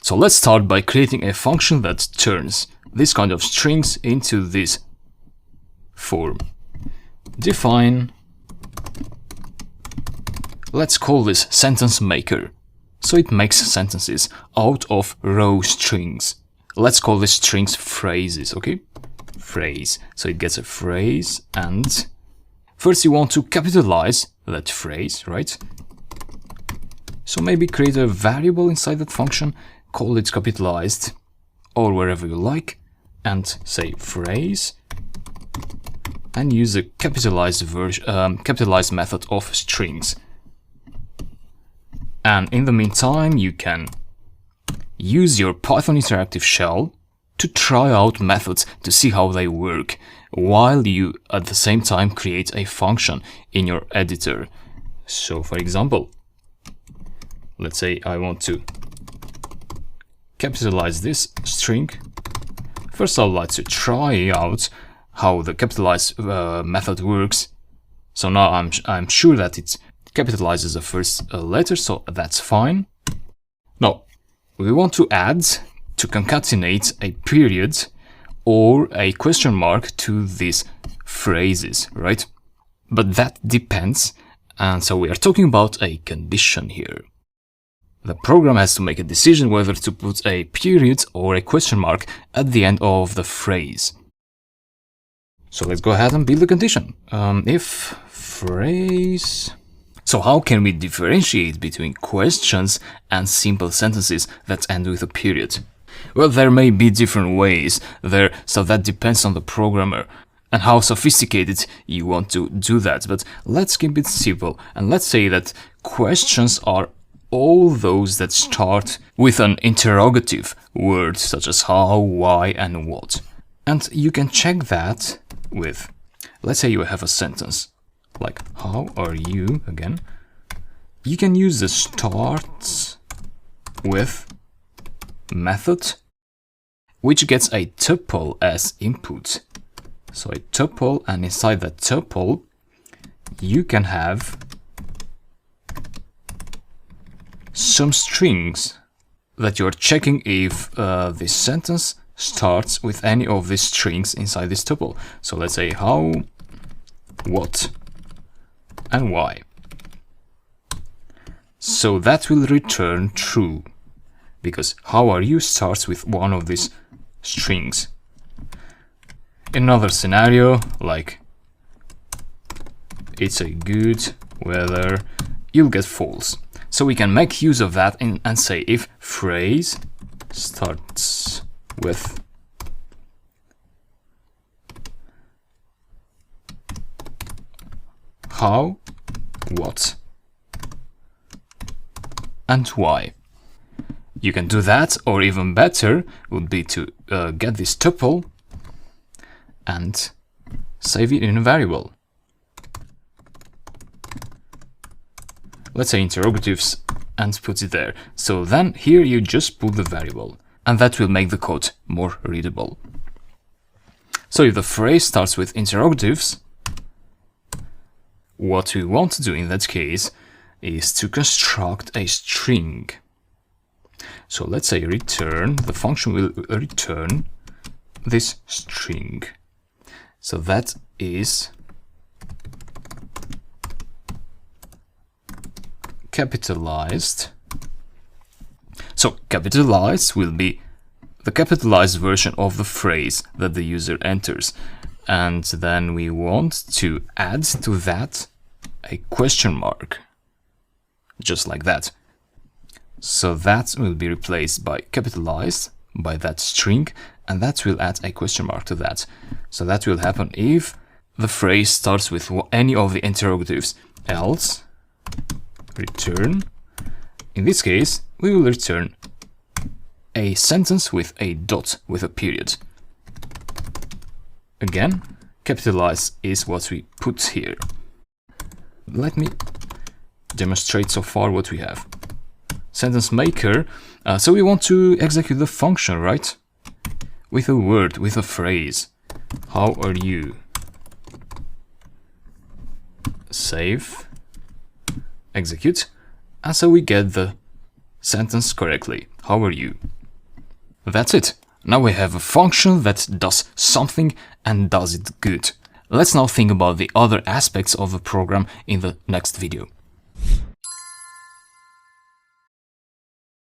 So let's start by creating a function that turns this kind of strings into this form. Define, let's call this sentence maker. So it makes sentences out of row strings. Let's call these strings phrases, okay? Phrase. So it gets a phrase, and first you want to capitalize that phrase, right? So maybe create a variable inside that function, call it capitalized, or wherever you like, and say phrase, and use the capitalized method of strings. And in the meantime, you can use your Python interactive shell to try out methods to see how they work, while you at the same time create a function in your editor. So for example, let's say I want to capitalize this string. First, I'd like to try out how the capitalize method works. So now I'm sure that it capitalizes the first letter, so that's fine. Now we want to concatenate a period or a question mark to these phrases, right? But that depends, and so we are talking about a condition here. The program has to make a decision whether to put a period or a question mark at the end of the phrase. So let's go ahead and build the condition. If phrase... So how can we differentiate between questions and simple sentences that end with a period? Well, there may be different ways there, so that depends on the programmer and how sophisticated you want to do that. But let's keep it simple, and let's say that questions are all those that start with an interrogative word, such as how, why, and what. And you can check that with, let's say you have a sentence like how are you again. You can use the starts with method, which gets a tuple as input. So a tuple, and inside that tuple you can have some strings that you're checking if this sentence starts with any of these strings inside this tuple. So let's say how, what, and why. So that will return true, because how are you starts with one of these strings. In another scenario, like it's a good weather, you'll get false. So we can make use of that and say if phrase starts with how, what, and why. You can do that, or even better would be to get this tuple and save it in a variable. Let's say interrogatives, and put it there. So then here you just put the variable, and that will make the code more readable. So if the phrase starts with interrogatives, what we want to do in that case is to construct a string. So let's say return, the function will return this string. So that is capitalized. So capitalized will be the capitalized version of the phrase that the user enters. And then we want to add to that a question mark, just like that. So that will be replaced by capitalized by that string, and that will add a question mark to that. So that will happen if the phrase starts with any of the interrogatives. Else, return. In this case, we will return a sentence with a dot with a period. Again, capitalized is what we put here. Let me demonstrate so far what we have. Sentence maker, so we want to execute the function, right? With a word, with a phrase. How are you? Save, execute, and so we get the sentence correctly. How are you? That's it. Now we have a function that does something and does it good. Let's now think about the other aspects of a program in the next video.